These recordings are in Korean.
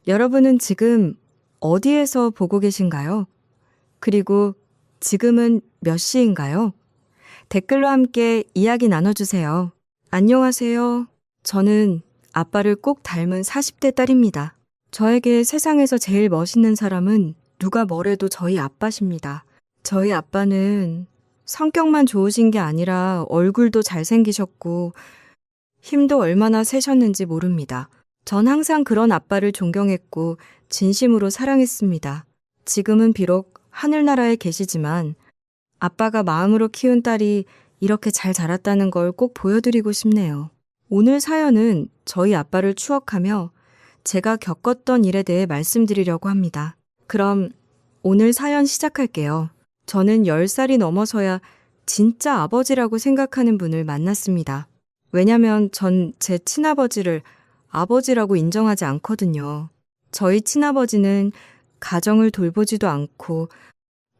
여러분은 지금 어디에서 보고 계신가요? 그리고 지금은 몇 시인가요? 댓글로 함께 이야기 나눠주세요. 안녕하세요. 저는 아빠를 꼭 닮은 40대 딸입니다. 저에게 세상에서 제일 멋있는 사람은 누가 뭐래도 저희 아빠십니다. 저희 아빠는 성격만 좋으신 게 아니라 얼굴도 잘생기셨고 힘도 얼마나 세셨는지 모릅니다. 전 항상 그런 아빠를 존경했고 진심으로 사랑했습니다. 지금은 비록 하늘나라에 계시지만 아빠가 마음으로 키운 딸이 이렇게 잘 자랐다는 걸 꼭 보여드리고 싶네요. 오늘 사연은 저희 아빠를 추억하며 제가 겪었던 일에 대해 말씀드리려고 합니다. 그럼 오늘 사연 시작할게요. 저는 10살이 넘어서야 진짜 아버지라고 생각하는 분을 만났습니다. 왜냐면 전 제 친아버지를 아버지라고 인정하지 않거든요. 저희 친아버지는 가정을 돌보지도 않고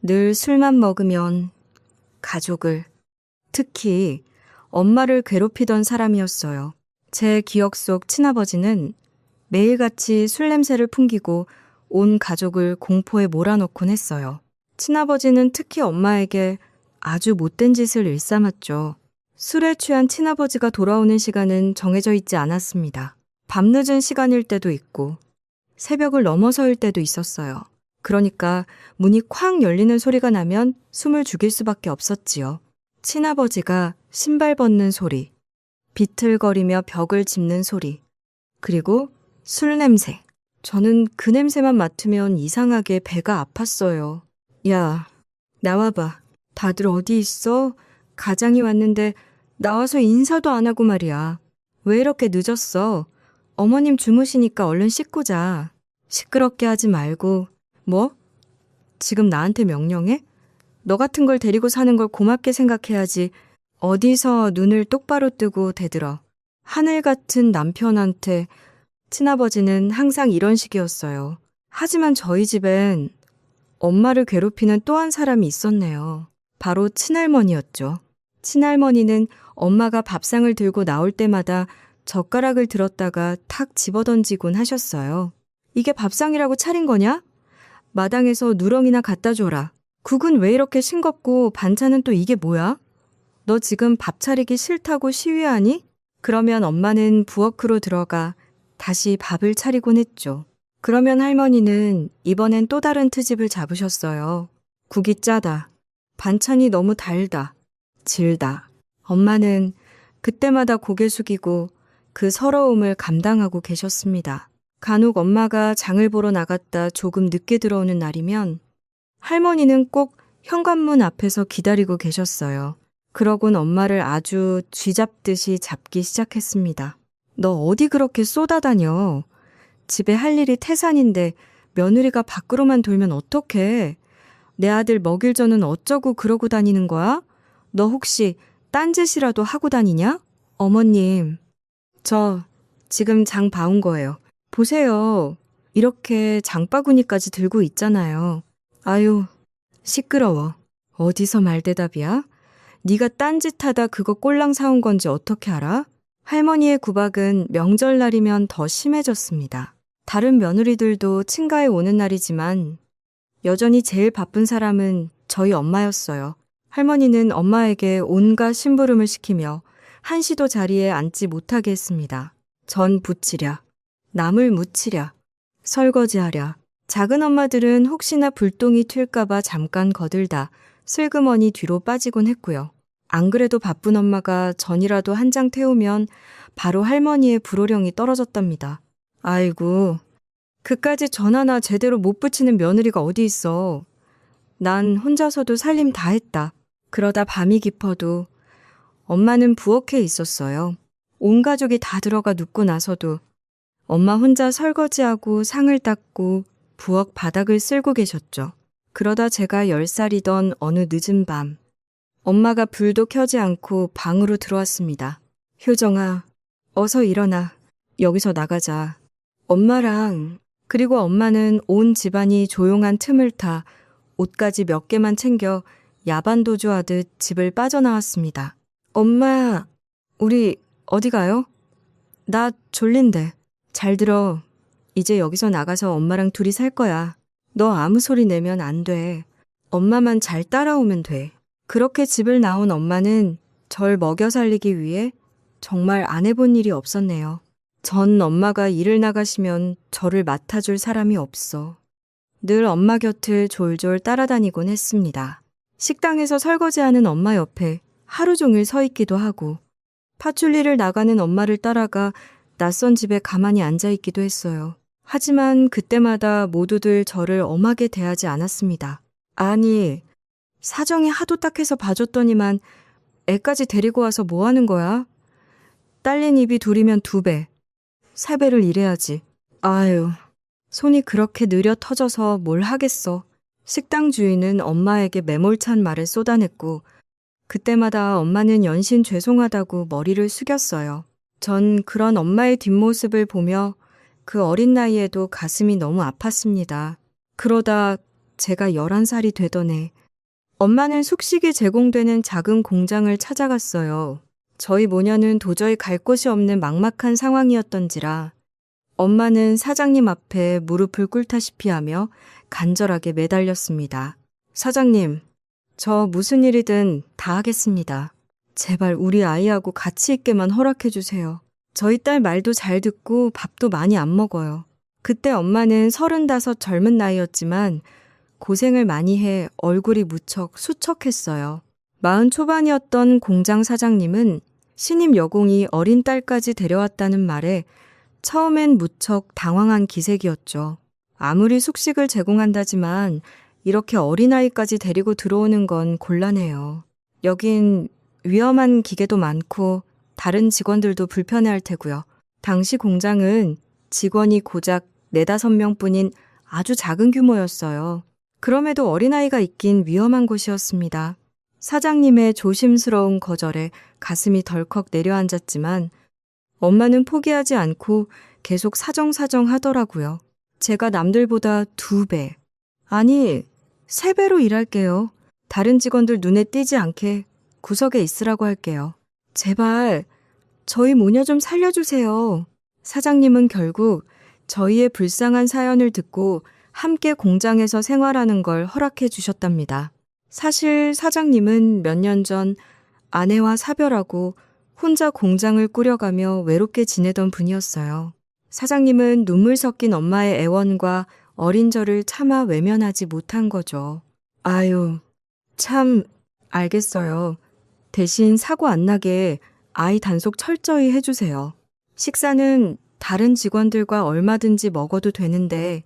늘 술만 먹으면 가족을, 특히 엄마를 괴롭히던 사람이었어요. 제 기억 속 친아버지는 매일같이 술 냄새를 풍기고 온 가족을 공포에 몰아넣곤 했어요. 친아버지는 특히 엄마에게 아주 못된 짓을 일삼았죠. 술에 취한 친아버지가 돌아오는 시간은 정해져 있지 않았습니다. 밤늦은 시간일 때도 있고 새벽을 넘어서일 때도 있었어요. 그러니까 문이 쾅 열리는 소리가 나면 숨을 죽일 수밖에 없었지요. 친아버지가 신발 벗는 소리, 비틀거리며 벽을 짚는 소리, 그리고 술 냄새. 저는 그 냄새만 맡으면 이상하게 배가 아팠어요. 야, 나와봐. 다들 어디 있어? 가장이 왔는데 나와서 인사도 안 하고 말이야. 왜 이렇게 늦었어? 어머님 주무시니까 얼른 씻고 자. 시끄럽게 하지 말고. 뭐? 지금 나한테 명령해? 너 같은 걸 데리고 사는 걸 고맙게 생각해야지. 어디서 눈을 똑바로 뜨고 대들어. 하늘 같은 남편한테. 친아버지는 항상 이런 식이었어요. 하지만 저희 집엔 엄마를 괴롭히는 또 한 사람이 있었네요. 바로 친할머니였죠. 친할머니는 엄마가 밥상을 들고 나올 때마다 젓가락을 들었다가 탁 집어던지곤 하셨어요. 이게 밥상이라고 차린 거냐? 마당에서 누렁이나 갖다 줘라. 국은 왜 이렇게 싱겁고 반찬은 또 이게 뭐야? 너 지금 밥 차리기 싫다고 시위하니? 그러면 엄마는 부엌으로 들어가 다시 밥을 차리곤 했죠. 그러면 할머니는 이번엔 또 다른 트집을 잡으셨어요. 국이 짜다. 반찬이 너무 달다. 질다. 엄마는 그때마다 고개 숙이고 그 서러움을 감당하고 계셨습니다. 간혹 엄마가 장을 보러 나갔다 조금 늦게 들어오는 날이면 할머니는 꼭 현관문 앞에서 기다리고 계셨어요. 그러곤 엄마를 아주 쥐잡듯이 잡기 시작했습니다. 너 어디 그렇게 쏘다다녀? 집에 할 일이 태산인데 며느리가 밖으로만 돌면 어떡해? 내 아들 먹일 전은 어쩌고 그러고 다니는 거야? 너 혹시 딴짓이라도 하고 다니냐? 어머님, 저 지금 장 봐온 거예요. 보세요. 이렇게 장바구니까지 들고 있잖아요. 아유, 시끄러워. 어디서 말대답이야? 네가 딴짓하다 그거 꼴랑 사온 건지 어떻게 알아? 할머니의 구박은 명절날이면 더 심해졌습니다. 다른 며느리들도 친가에 오는 날이지만 여전히 제일 바쁜 사람은 저희 엄마였어요. 할머니는 엄마에게 온갖 심부름을 시키며 한시도 자리에 앉지 못하게 했습니다. 전 부치랴, 나물 무치랴, 설거지하랴. 작은 엄마들은 혹시나 불똥이 튈까봐 잠깐 거들다 슬그머니 뒤로 빠지곤 했고요. 안 그래도 바쁜 엄마가 전이라도 한 장 태우면 바로 할머니의 불호령이 떨어졌답니다. 아이고, 그까지 전 하나 제대로 못 붙이는 며느리가 어디 있어. 난 혼자서도 살림 다 했다. 그러다 밤이 깊어도 엄마는 부엌에 있었어요. 온 가족이 다 들어가 눕고 나서도 엄마 혼자 설거지하고 상을 닦고 부엌 바닥을 쓸고 계셨죠. 그러다 제가 10살이던 어느 늦은 밤, 엄마가 불도 켜지 않고 방으로 들어왔습니다. 효정아, 어서 일어나. 여기서 나가자. 엄마랑, 그리고 엄마는 온 집안이 조용한 틈을 타 옷가지 몇 개만 챙겨 야반도주하듯 집을 빠져나왔습니다. 엄마, 우리 어디 가요? 나 졸린데. 잘 들어. 이제 여기서 나가서 엄마랑 둘이 살 거야. 너 아무 소리 내면 안 돼. 엄마만 잘 따라오면 돼. 그렇게 집을 나온 엄마는 절 먹여 살리기 위해 정말 안 해본 일이 없었네요. 전 엄마가 일을 나가시면 저를 맡아줄 사람이 없어. 늘 엄마 곁을 졸졸 따라다니곤 했습니다. 식당에서 설거지하는 엄마 옆에 하루 종일 서 있기도 하고, 파출리를 나가는 엄마를 따라가 낯선 집에 가만히 앉아 있기도 했어요. 하지만 그때마다 모두들 저를 엄하게 대하지 않았습니다. 아니, 사정이 하도 딱해서 봐줬더니만 애까지 데리고 와서 뭐 하는 거야? 딸린 입이 둘이면 2배, 3배를 일해야지. 아유, 손이 그렇게 느려 터져서 뭘 하겠어. 식당 주인은 엄마에게 매몰찬 말을 쏟아냈고, 그때마다 엄마는 연신 죄송하다고 머리를 숙였어요. 전 그런 엄마의 뒷모습을 보며 그 어린 나이에도 가슴이 너무 아팠습니다. 그러다 제가 11살이 되던 해, 엄마는 숙식이 제공되는 작은 공장을 찾아갔어요. 저희 모녀는 도저히 갈 곳이 없는 막막한 상황이었던지라 엄마는 사장님 앞에 무릎을 꿇다시피 하며 간절하게 매달렸습니다. 사장님, 저 무슨 일이든 다 하겠습니다. 제발 우리 아이하고 같이 있게만 허락해 주세요. 저희 딸 말도 잘 듣고 밥도 많이 안 먹어요. 그때 엄마는 35 젊은 나이였지만 고생을 많이 해 얼굴이 무척 수척했어요. 40 초반이었던 공장 사장님은 신임 여공이 어린 딸까지 데려왔다는 말에 처음엔 무척 당황한 기색이었죠. 아무리 숙식을 제공한다지만 이렇게 어린아이까지 데리고 들어오는 건 곤란해요. 여긴 위험한 기계도 많고 다른 직원들도 불편해할 테고요. 당시 공장은 직원이 고작 4-5명뿐인 아주 작은 규모였어요. 그럼에도 어린아이가 있긴 위험한 곳이었습니다. 사장님의 조심스러운 거절에 가슴이 덜컥 내려앉았지만 엄마는 포기하지 않고 계속 사정사정 하더라고요. 제가 남들보다 2배, 아니 3배로 일할게요. 다른 직원들 눈에 띄지 않게 구석에 있으라고 할게요. 제발 저희 모녀 좀 살려주세요. 사장님은 결국 저희의 불쌍한 사연을 듣고 함께 공장에서 생활하는 걸 허락해 주셨답니다. 사실 사장님은 몇 년 전 아내와 사별하고 혼자 공장을 꾸려가며 외롭게 지내던 분이었어요. 사장님은 눈물 섞인 엄마의 애원과 어린 저를 차마 외면하지 못한 거죠. 아유, 참 알겠어요. 대신 사고 안 나게 아이 단속 철저히 해주세요. 식사는 다른 직원들과 얼마든지 먹어도 되는데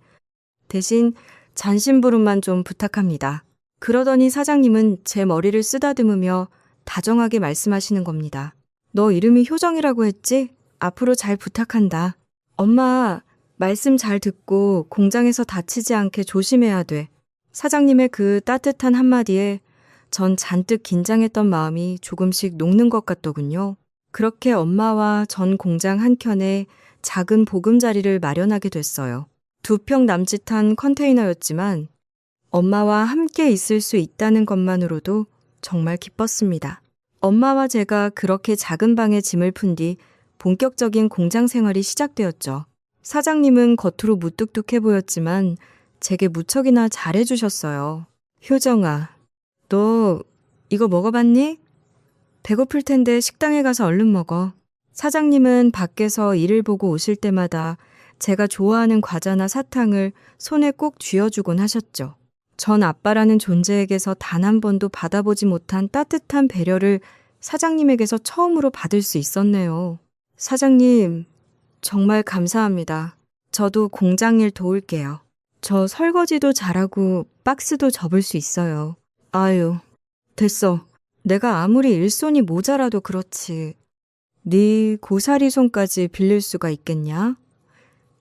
대신 잔심부름만 좀 부탁합니다. 그러더니 사장님은 제 머리를 쓰다듬으며 다정하게 말씀하시는 겁니다. 너 이름이 효정이라고 했지? 앞으로 잘 부탁한다. 엄마, 말씀 잘 듣고 공장에서 다치지 않게 조심해야 돼. 사장님의 그 따뜻한 한마디에 전 잔뜩 긴장했던 마음이 조금씩 녹는 것 같더군요. 그렇게 엄마와 전 공장 한켠에 작은 보금자리를 마련하게 됐어요. 2평 남짓한 컨테이너였지만 엄마와 함께 있을 수 있다는 것만으로도 정말 기뻤습니다. 엄마와 제가 그렇게 작은 방에 짐을 푼 뒤 본격적인 공장 생활이 시작되었죠. 사장님은 겉으로 무뚝뚝해 보였지만 제게 무척이나 잘해주셨어요. 효정아, 너 이거 먹어봤니? 배고플 텐데 식당에 가서 얼른 먹어. 사장님은 밖에서 일을 보고 오실 때마다 제가 좋아하는 과자나 사탕을 손에 꼭 쥐어주곤 하셨죠. 전 아빠라는 존재에게서 단 한 번도 받아보지 못한 따뜻한 배려를 사장님에게서 처음으로 받을 수 있었네요. 사장님, 정말 감사합니다. 저도 공장 일 도울게요. 저 설거지도 잘하고 박스도 접을 수 있어요. 아유, 됐어. 내가 아무리 일손이 모자라도 그렇지. 네 고사리 손까지 빌릴 수가 있겠냐?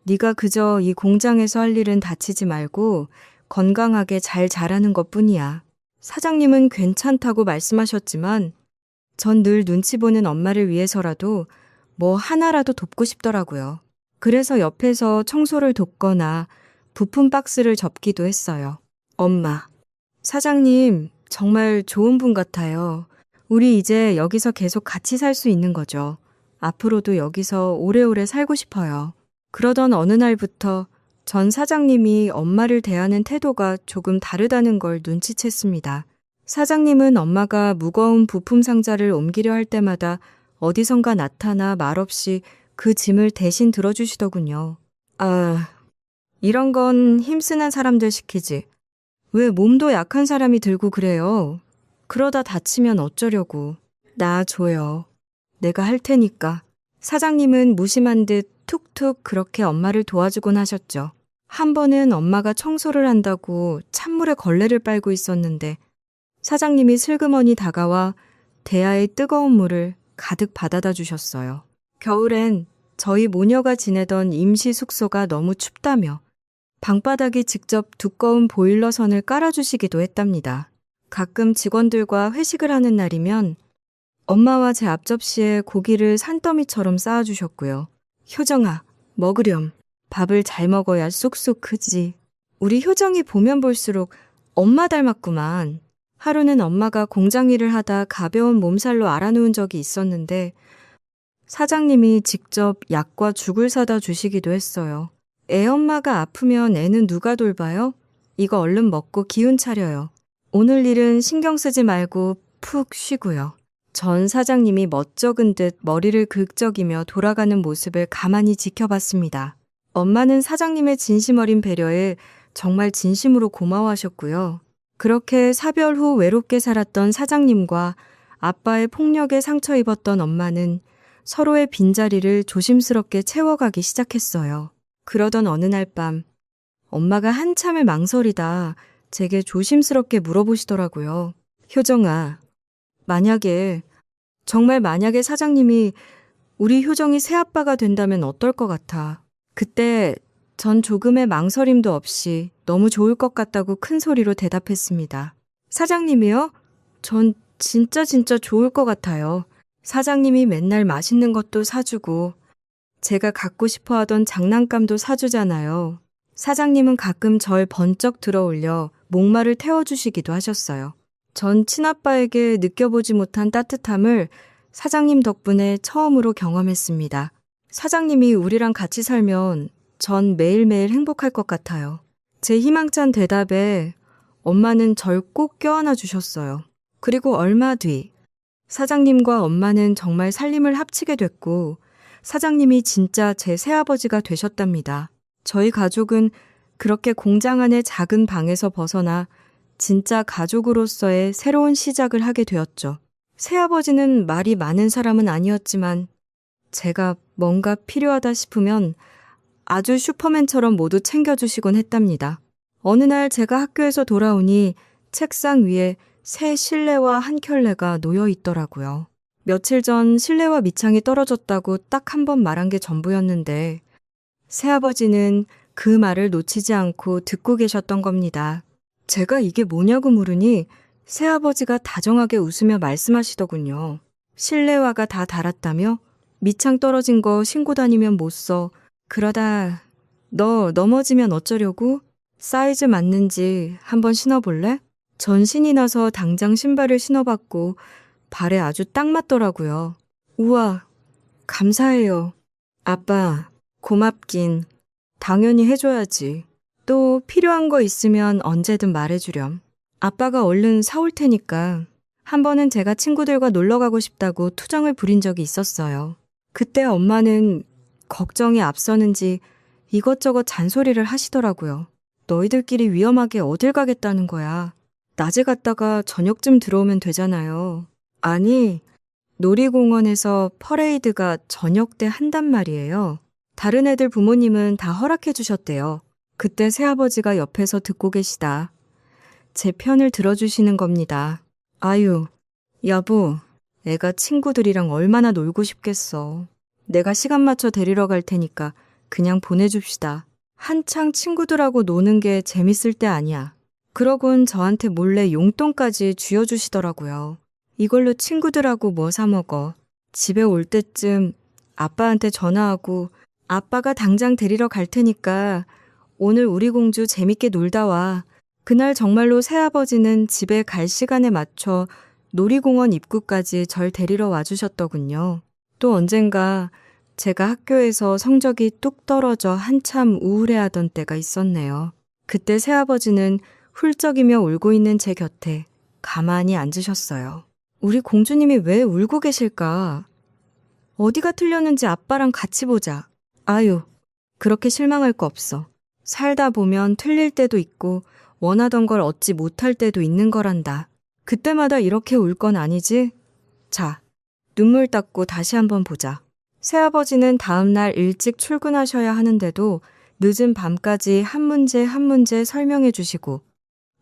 네가 그저 이 공장에서 할 일은 다치지 말고 건강하게 잘 자라는 것뿐이야. 사장님은 괜찮다고 말씀하셨지만 전 늘 눈치 보는 엄마를 위해서라도 뭐 하나라도 돕고 싶더라고요. 그래서 옆에서 청소를 돕거나 부품 박스를 접기도 했어요. 엄마, 사장님 정말 좋은 분 같아요. 우리 이제 여기서 계속 같이 살 수 있는 거죠. 앞으로도 여기서 오래오래 살고 싶어요. 그러던 어느 날부터 전 사장님이 엄마를 대하는 태도가 조금 다르다는 걸 눈치챘습니다. 사장님은 엄마가 무거운 부품 상자를 옮기려 할 때마다 어디선가 나타나 말없이 그 짐을 대신 들어주시더군요. 아, 이런 건 힘쓰는 사람들 시키지. 왜 몸도 약한 사람이 들고 그래요? 그러다 다치면 어쩌려고. 나 줘요. 내가 할 테니까. 사장님은 무심한 듯 툭툭 그렇게 엄마를 도와주곤 하셨죠. 한 번은 엄마가 청소를 한다고 찬물에 걸레를 빨고 있었는데 사장님이 슬그머니 다가와 대야의 뜨거운 물을 가득 받아다 주셨어요. 겨울엔 저희 모녀가 지내던 임시 숙소가 너무 춥다며 방바닥에 직접 두꺼운 보일러선을 깔아주시기도 했답니다. 가끔 직원들과 회식을 하는 날이면 엄마와 제 앞접시에 고기를 산더미처럼 쌓아주셨고요. 효정아, 먹으렴. 밥을 잘 먹어야 쑥쑥 크지. 우리 효정이 보면 볼수록 엄마 닮았구만. 하루는 엄마가 공장 일을 하다 가벼운 몸살로 앓아누운 적이 있었는데 사장님이 직접 약과 죽을 사다 주시기도 했어요. 애 엄마가 아프면 애는 누가 돌봐요? 이거 얼른 먹고 기운 차려요. 오늘 일은 신경 쓰지 말고 푹 쉬고요. 전 사장님이 멋쩍은 듯 머리를 긁적이며 돌아가는 모습을 가만히 지켜봤습니다. 엄마는 사장님의 진심 어린 배려에 정말 진심으로 고마워하셨고요. 그렇게 사별 후 외롭게 살았던 사장님과 아빠의 폭력에 상처 입었던 엄마는 서로의 빈자리를 조심스럽게 채워가기 시작했어요. 그러던 어느 날 밤 엄마가 한참을 망설이다 제게 조심스럽게 물어보시더라고요. 효정아, 정말 만약에 사장님이 우리 효정이 새아빠가 된다면 어떨 것 같아? 그때 전 조금의 망설임도 없이 너무 좋을 것 같다고 큰 소리로 대답했습니다. 사장님이요? 전 진짜 좋을 것 같아요. 사장님이 맨날 맛있는 것도 사주고 제가 갖고 싶어 하던 장난감도 사주잖아요. 사장님은 가끔 절 번쩍 들어올려 목마를 태워주시기도 하셨어요. 전 친아빠에게 느껴보지 못한 따뜻함을 사장님 덕분에 처음으로 경험했습니다. 사장님이 우리랑 같이 살면 전 매일매일 행복할 것 같아요. 제 희망찬 대답에 엄마는 절 꼭 껴안아 주셨어요. 그리고 얼마 뒤 사장님과 엄마는 정말 살림을 합치게 됐고 사장님이 진짜 제 새아버지가 되셨답니다. 저희 가족은 그렇게 공장 안의 작은 방에서 벗어나 진짜 가족으로서의 새로운 시작을 하게 되었죠. 새아버지는 말이 많은 사람은 아니었지만 제가 뭔가 필요하다 싶으면 아주 슈퍼맨처럼 모두 챙겨주시곤 했답니다. 어느 날 제가 학교에서 돌아오니 책상 위에 새 실내화 한 켤레가 놓여 있더라고요. 며칠 전 실내화 밑창이 떨어졌다고 딱 한 번 말한 게 전부였는데 새아버지는 그 말을 놓치지 않고 듣고 계셨던 겁니다. 제가 이게 뭐냐고 물으니 새아버지가 다정하게 웃으며 말씀하시더군요. 실내화가 다 닳았다며? 밑창 떨어진 거 신고 다니면 못 써. 그러다 너 넘어지면 어쩌려고? 사이즈 맞는지 한번 신어볼래? 전 신이 나서 당장 신발을 신어봤고 발에 아주 딱 맞더라고요. 우와, 감사해요. 아빠, 고맙긴. 당연히 해줘야지. 또 필요한 거 있으면 언제든 말해주렴. 아빠가 얼른 사올 테니까. 한 번은 제가 친구들과 놀러 가고 싶다고 투정을 부린 적이 있었어요. 그때 엄마는 걱정이 앞서는지 이것저것 잔소리를 하시더라고요. 너희들끼리 위험하게 어딜 가겠다는 거야. 낮에 갔다가 저녁쯤 들어오면 되잖아요. 아니, 놀이공원에서 퍼레이드가 저녁 때 한단 말이에요. 다른 애들 부모님은 다 허락해 주셨대요. 그때 새아버지가 옆에서 듣고 계시다. 제 편을 들어주시는 겁니다. 아유, 여보, 애가 친구들이랑 얼마나 놀고 싶겠어. 내가 시간 맞춰 데리러 갈 테니까 그냥 보내줍시다. 한창 친구들하고 노는 게 재밌을 때 아니야. 그러곤 저한테 몰래 용돈까지 쥐어주시더라고요. 이걸로 친구들하고 뭐 사 먹어. 집에 올 때쯤 아빠한테 전화하고 아빠가 당장 데리러 갈 테니까 오늘 우리 공주 재밌게 놀다 와. 그날 정말로 새아버지는 집에 갈 시간에 맞춰 놀이공원 입구까지 절 데리러 와주셨더군요. 또 언젠가 제가 학교에서 성적이 뚝 떨어져 한참 우울해하던 때가 있었네요. 그때 새아버지는 훌쩍이며 울고 있는 제 곁에 가만히 앉으셨어요. 우리 공주님이 왜 울고 계실까? 어디가 틀렸는지 아빠랑 같이 보자. 아유, 그렇게 실망할 거 없어. 살다 보면 틀릴 때도 있고 원하던 걸 얻지 못할 때도 있는 거란다. 그때마다 이렇게 울 건 아니지? 자, 눈물 닦고 다시 한번 보자. 새아버지는 다음날 일찍 출근하셔야 하는데도 늦은 밤까지 한 문제 한 문제 설명해 주시고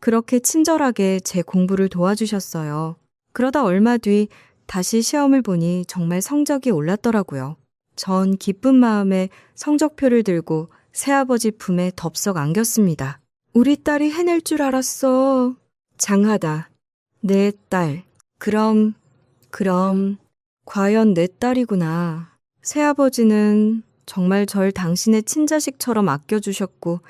그렇게 친절하게 제 공부를 도와주셨어요. 그러다 얼마 뒤 다시 시험을 보니 정말 성적이 올랐더라고요. 전 기쁜 마음에 성적표를 들고 새아버지 품에 덥석 안겼습니다. 우리 딸이 해낼 줄 알았어. 장하다. 내 딸. 그럼, 과연 내 딸이구나. 새아버지는 정말 절 당신의 친자식처럼 아껴주셨고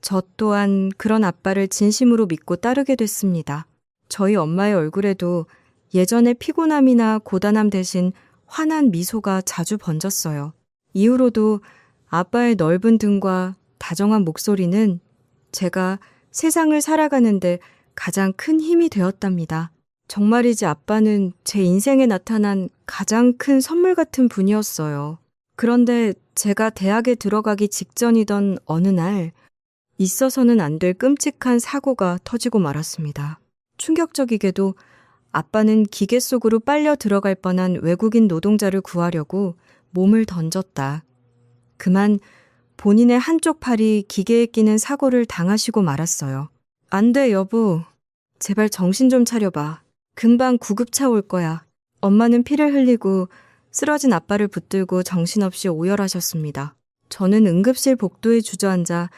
저 또한 그런 아빠를 진심으로 믿고 따르게 됐습니다. 저희 엄마의 얼굴에도 예전의 피곤함이나 고단함 대신 환한 미소가 자주 번졌어요. 이후로도 아빠의 넓은 등과 다정한 목소리는 제가 세상을 살아가는데 가장 큰 힘이 되었답니다. 정말이지 아빠는 제 인생에 나타난 가장 큰 선물 같은 분이었어요. 그런데 제가 대학에 들어가기 직전이던 어느 날 있어서는 안 될 끔찍한 사고가 터지고 말았습니다. 충격적이게도 아빠는 기계 속으로 빨려 들어갈 뻔한 외국인 노동자를 구하려고 몸을 던졌다. 그만 본인의 한쪽 팔이 기계에 끼는 사고를 당하시고 말았어요. 안 돼, 여보. 제발 정신 좀 차려봐. 금방 구급차 올 거야. 엄마는 피를 흘리고 쓰러진 아빠를 붙들고 정신없이 오열하셨습니다. 저는 응급실 복도에 주저앉아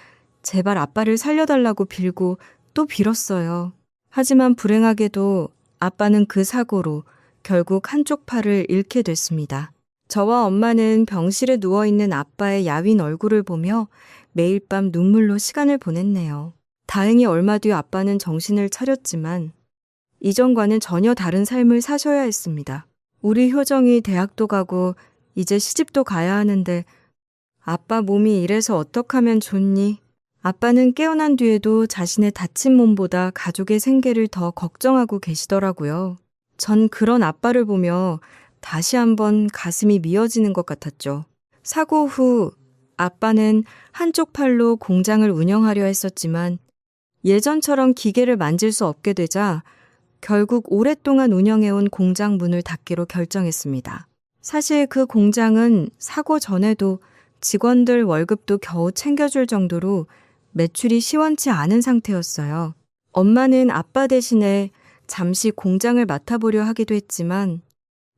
제발 아빠를 살려달라고 빌고 또 빌었어요. 하지만 불행하게도 아빠는 그 사고로 결국 한쪽 팔을 잃게 됐습니다. 저와 엄마는 병실에 누워있는 아빠의 야윈 얼굴을 보며 매일 밤 눈물로 시간을 보냈네요. 다행히 얼마 뒤 아빠는 정신을 차렸지만 이전과는 전혀 다른 삶을 사셔야 했습니다. 우리 효정이 대학도 가고 이제 시집도 가야 하는데 아빠 몸이 이래서 어떡하면 좋니? 아빠는 깨어난 뒤에도 자신의 다친 몸보다 가족의 생계를 더 걱정하고 계시더라고요. 전 그런 아빠를 보며 다시 한번 가슴이 미어지는 것 같았죠. 사고 후 아빠는 한쪽 팔로 공장을 운영하려 했었지만 예전처럼 기계를 만질 수 없게 되자 결국 오랫동안 운영해온 공장 문을 닫기로 결정했습니다. 사실 그 공장은 사고 전에도 직원들 월급도 겨우 챙겨줄 정도로 매출이 시원치 않은 상태였어요. 엄마는 아빠 대신에 잠시 공장을 맡아보려 하기도 했지만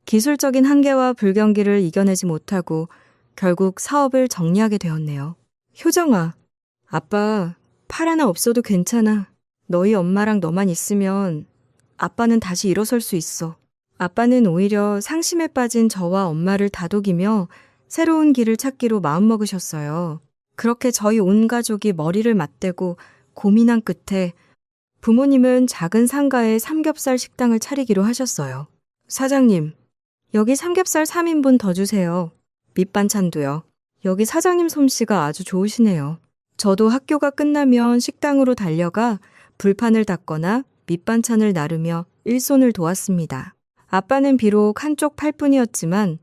기술적인 한계와 불경기를 이겨내지 못하고 결국 사업을 정리하게 되었네요. 효정아, 아빠 팔 하나 없어도 괜찮아. 너희 엄마랑 너만 있으면 아빠는 다시 일어설 수 있어. 아빠는 오히려 상심에 빠진 저와 엄마를 다독이며 새로운 길을 찾기로 마음먹으셨어요. 그렇게 저희 온 가족이 머리를 맞대고 고민한 끝에 부모님은 작은 상가에 삼겹살 식당을 차리기로 하셨어요. 사장님, 여기 삼겹살 3인분 더 주세요. 밑반찬도요. 여기 사장님 솜씨가 아주 좋으시네요. 저도 학교가 끝나면 식당으로 달려가 불판을 닦거나 밑반찬을 나르며 일손을 도왔습니다. 아빠는 비록 한쪽 팔뿐이었지만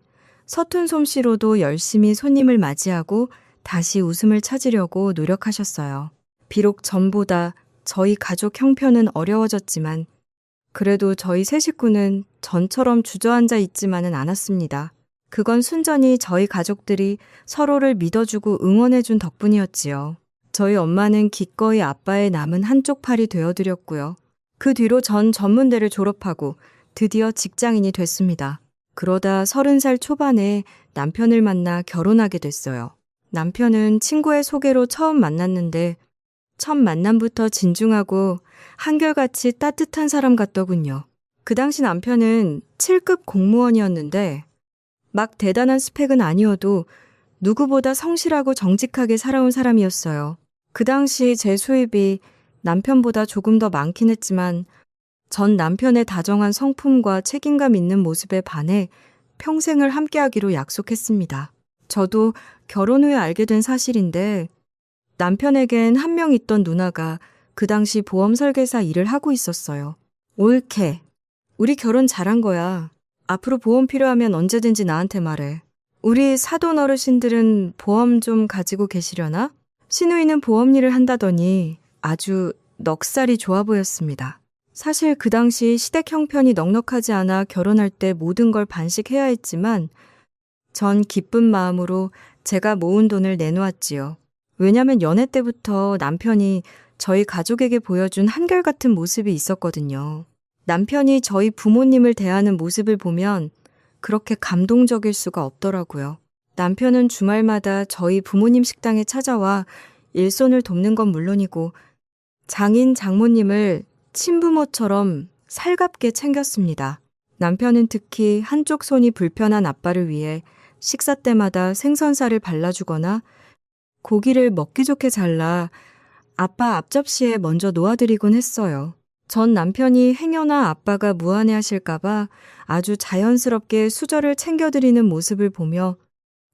서툰 솜씨로도 열심히 손님을 맞이하고 다시 웃음을 찾으려고 노력하셨어요. 비록 전보다 저희 가족 형편은 어려워졌지만 그래도 저희 세 식구는 전처럼 주저앉아 있지만은 않았습니다. 그건 순전히 저희 가족들이 서로를 믿어주고 응원해준 덕분이었지요. 저희 엄마는 기꺼이 아빠의 남은 한쪽 팔이 되어드렸고요. 그 뒤로 전 전문대를 졸업하고 드디어 직장인이 됐습니다. 그러다 30살 초반에 남편을 만나 결혼하게 됐어요. 남편은 친구의 소개로 처음 만났는데 첫 만남부터 진중하고 한결같이 따뜻한 사람 같더군요. 그 당시 남편은 7급 공무원이었는데 막 대단한 스펙은 아니어도 누구보다 성실하고 정직하게 살아온 사람이었어요. 그 당시 제 수입이 남편보다 조금 더 많긴 했지만 전 남편의 다정한 성품과 책임감 있는 모습에 반해 평생을 함께하기로 약속했습니다. 저도 결혼 후에 알게 된 사실인데 남편에겐 한 명 있던 누나가 그 당시 보험 설계사 일을 하고 있었어요. 옳게. 우리 결혼 잘한 거야. 앞으로 보험 필요하면 언제든지 나한테 말해. 우리 사돈 어르신들은 보험 좀 가지고 계시려나? 시누이는 보험 일을 한다더니 아주 넉살이 좋아 보였습니다. 사실 그 당시 시댁 형편이 넉넉하지 않아 결혼할 때 모든 걸 반씩해야 했지만 전 기쁜 마음으로 제가 모은 돈을 내놓았지요. 왜냐면 연애 때부터 남편이 저희 가족에게 보여준 한결같은 모습이 있었거든요. 남편이 저희 부모님을 대하는 모습을 보면 그렇게 감동적일 수가 없더라고요. 남편은 주말마다 저희 부모님 식당에 찾아와 일손을 돕는 건 물론이고 장인 장모님을 친부모처럼 살갑게 챙겼습니다. 남편은 특히 한쪽 손이 불편한 아빠를 위해 식사 때마다 생선살을 발라주거나 고기를 먹기 좋게 잘라 아빠 앞접시에 먼저 놓아드리곤 했어요. 전 남편이 행여나 아빠가 무안해하실까봐 아주 자연스럽게 수저를 챙겨드리는 모습을 보며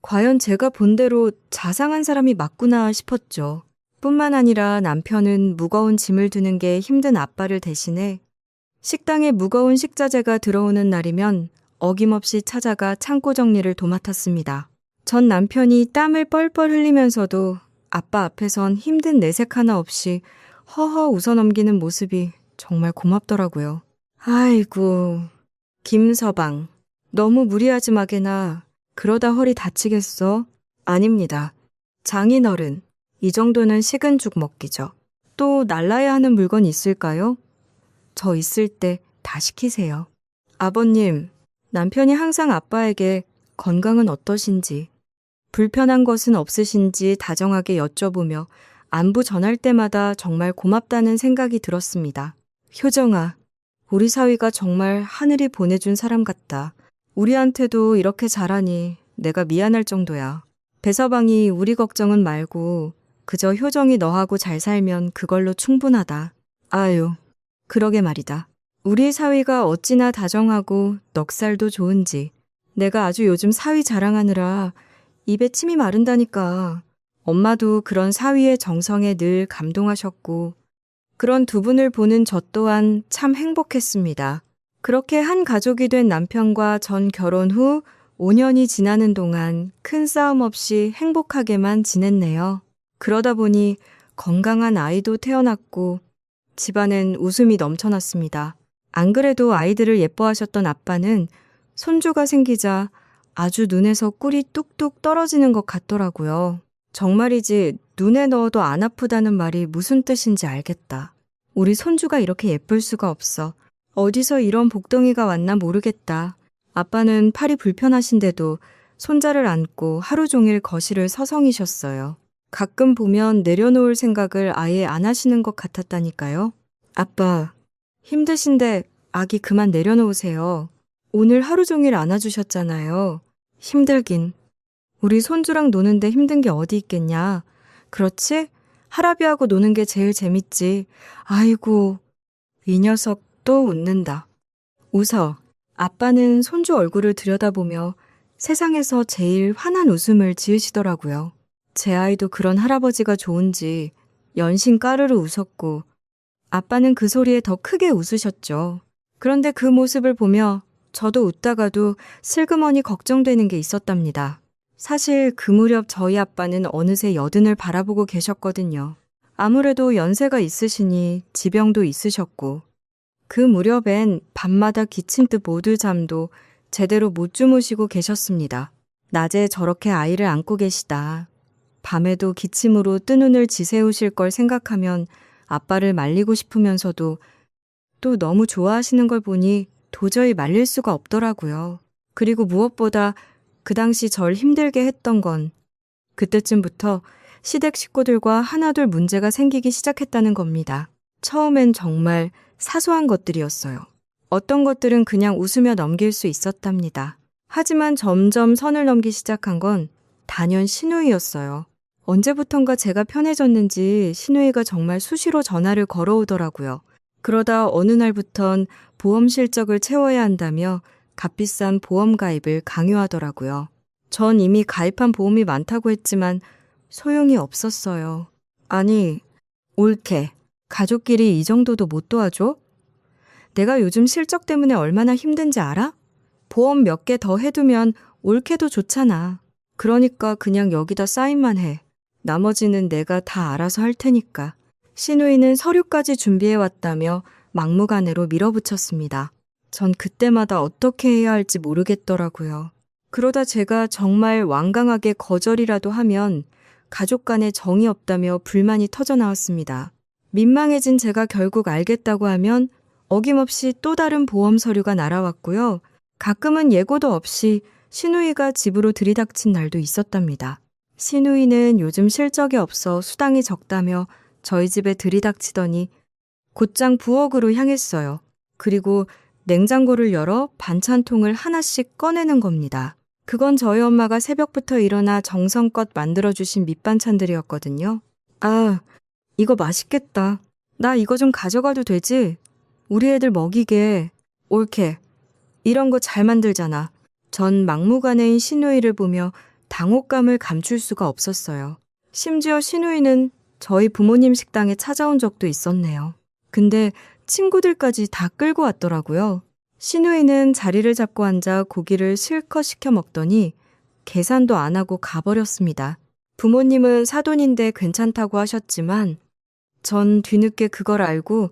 과연 제가 본대로 자상한 사람이 맞구나 싶었죠. 뿐만 아니라 남편은 무거운 짐을 드는 게 힘든 아빠를 대신해 식당에 무거운 식자재가 들어오는 날이면 어김없이 찾아가 창고 정리를 도맡았습니다. 전 남편이 땀을 뻘뻘 흘리면서도 아빠 앞에선 힘든 내색 하나 없이 허허 웃어넘기는 모습이 정말 고맙더라고요. 아이고, 김서방, 너무 무리하지 마게나. 그러다 허리 다치겠어? 아닙니다. 장인어른, 이 정도는 식은 죽 먹기죠. 또 날라야 하는 물건 있을까요? 저 있을 때 다 시키세요. 아버님, 남편이 항상 아빠에게 건강은 어떠신지, 불편한 것은 없으신지 다정하게 여쭤보며 안부 전할 때마다 정말 고맙다는 생각이 들었습니다. 효정아, 우리 사위가 정말 하늘이 보내준 사람 같다. 우리한테도 이렇게 잘하니 내가 미안할 정도야. 배서방이 우리 걱정은 말고 그저 효정이 너하고 잘 살면 그걸로 충분하다. 아유, 그러게 말이다. 우리 사위가 어찌나 다정하고 넉살도 좋은지 내가 아주 요즘 사위 자랑하느라 입에 침이 마른다니까. 엄마도 그런 사위의 정성에 늘 감동하셨고 그런 두 분을 보는 저 또한 참 행복했습니다. 그렇게 한 가족이 된 남편과 전 결혼 후 5년이 지나는 동안 큰 싸움 없이 행복하게만 지냈네요. 그러다 보니 건강한 아이도 태어났고 집안엔 웃음이 넘쳐났습니다. 안 그래도 아이들을 예뻐하셨던 아빠는 손주가 생기자 아주 눈에서 꿀이 뚝뚝 떨어지는 것 같더라고요. 정말이지 눈에 넣어도 안 아프다는 말이 무슨 뜻인지 알겠다. 우리 손주가 이렇게 예쁠 수가 없어. 어디서 이런 복덩이가 왔나 모르겠다. 아빠는 팔이 불편하신데도 손자를 안고 하루 종일 거실을 서성이셨어요. 가끔 보면 내려놓을 생각을 아예 안 하시는 것 같았다니까요. 아빠, 힘드신데 아기 그만 내려놓으세요. 오늘 하루 종일 안아주셨잖아요. 힘들긴. 우리 손주랑 노는데 힘든 게 어디 있겠냐. 그렇지? 할아비하고 노는 게 제일 재밌지. 아이고, 이 녀석 또 웃는다. 웃어. 아빠는 손주 얼굴을 들여다보며 세상에서 제일 환한 웃음을 지으시더라고요. 제 아이도 그런 할아버지가 좋은지 연신 까르르 웃었고 아빠는 그 소리에 더 크게 웃으셨죠. 그런데 그 모습을 보며 저도 웃다가도 슬그머니 걱정되는 게 있었답니다. 사실 그 무렵 저희 아빠는 어느새 여든을 바라보고 계셨거든요. 아무래도 연세가 있으시니 지병도 있으셨고 그 무렵엔 밤마다 기침 듯 못 들 잠도 제대로 못 주무시고 계셨습니다. 낮에 저렇게 아이를 안고 계시다. 밤에도 기침으로 뜬 눈을 지새우실 걸 생각하면 아빠를 말리고 싶으면서도 또 너무 좋아하시는 걸 보니 도저히 말릴 수가 없더라고요. 그리고 무엇보다 그 당시 절 힘들게 했던 건 그때쯤부터 시댁 식구들과 하나둘 문제가 생기기 시작했다는 겁니다. 처음엔 정말 사소한 것들이었어요. 어떤 것들은 그냥 웃으며 넘길 수 있었답니다. 하지만 점점 선을 넘기 시작한 건 단연 시누이였어요. 언제부턴가 제가 편해졌는지 시누이가 정말 수시로 전화를 걸어오더라고요. 그러다 어느 날부턴 보험 실적을 채워야 한다며 값비싼 보험 가입을 강요하더라고요. 전 이미 가입한 보험이 많다고 했지만 소용이 없었어요. 아니, 옳게. 가족끼리 이 정도도 못 도와줘? 내가 요즘 실적 때문에 얼마나 힘든지 알아? 보험 몇 개 더 해두면 옳게도 좋잖아. 그러니까 그냥 여기다 사인만 해. 나머지는 내가 다 알아서 할 테니까. 신우이는 서류까지 준비해왔다며 막무가내로 밀어붙였습니다. 전 그때마다 어떻게 해야 할지 모르겠더라고요. 그러다 제가 정말 완강하게 거절이라도 하면 가족 간에 정이 없다며 불만이 터져나왔습니다. 민망해진 제가 결국 알겠다고 하면 어김없이 또 다른 보험 서류가 날아왔고요. 가끔은 예고도 없이 신우이가 집으로 들이닥친 날도 있었답니다. 신우이는 요즘 실적이 없어 수당이 적다며 저희 집에 들이닥치더니 곧장 부엌으로 향했어요. 그리고 냉장고를 열어 반찬통을 하나씩 꺼내는 겁니다. 그건 저희 엄마가 새벽부터 일어나 정성껏 만들어주신 밑반찬들이었거든요. 아, 이거 맛있겠다. 나 이거 좀 가져가도 되지? 우리 애들 먹이게. 옳게. 이런 거 잘 만들잖아. 전 막무가내인 신우이를 보며 당혹감을 감출 수가 없었어요. 심지어 신우이는 저희 부모님 식당에 찾아온 적도 있었네요. 근데 친구들까지 다 끌고 왔더라고요. 신우이는 자리를 잡고 앉아 고기를 실컷 시켜 먹더니 계산도 안 하고 가버렸습니다. 부모님은 사돈인데 괜찮다고 하셨지만 전 뒤늦게 그걸 알고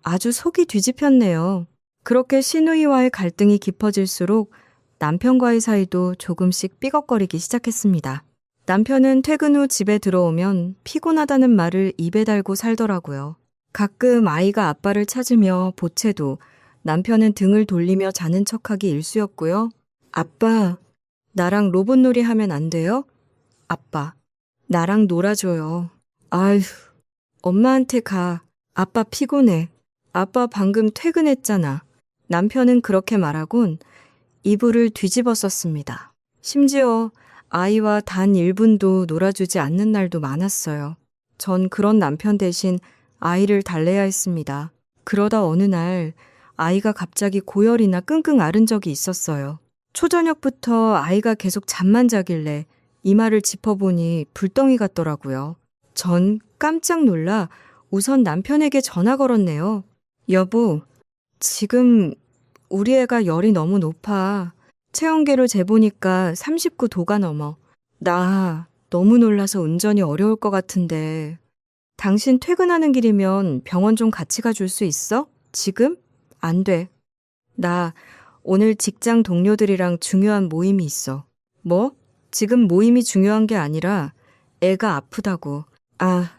아주 속이 뒤집혔네요. 그렇게 신우이와의 갈등이 깊어질수록 남편과의 사이도 조금씩 삐걱거리기 시작했습니다. 남편은 퇴근 후 집에 들어오면 피곤하다는 말을 입에 달고 살더라고요. 가끔 아이가 아빠를 찾으며 보채도 남편은 등을 돌리며 자는 척하기 일쑤였고요. 아빠, 나랑 로봇놀이 하면 안 돼요? 아빠, 나랑 놀아줘요. 아휴, 엄마한테 가. 아빠 피곤해. 아빠 방금 퇴근했잖아. 남편은 그렇게 말하곤 이불을 뒤집어 썼습니다. 심지어 아이와 단 1분도 놀아주지 않는 날도 많았어요. 전 그런 남편 대신 아이를 달래야 했습니다. 그러다 어느 날 아이가 갑자기 고열이나 끙끙 앓은 적이 있었어요. 초저녁부터 아이가 계속 잠만 자길래 이마를 짚어보니 불덩이 같더라고요. 전 깜짝 놀라 우선 남편에게 전화 걸었네요. 여보, 지금 우리 애가 열이 너무 높아. 체온계로 재보니까 39도가 넘어. 나 너무 놀라서 운전이 어려울 것 같은데. 당신 퇴근하는 길이면 병원 좀 같이 가줄 수 있어? 지금? 안 돼. 나 오늘 직장 동료들이랑 중요한 모임이 있어. 뭐? 지금 모임이 중요한 게 아니라 애가 아프다고. 아,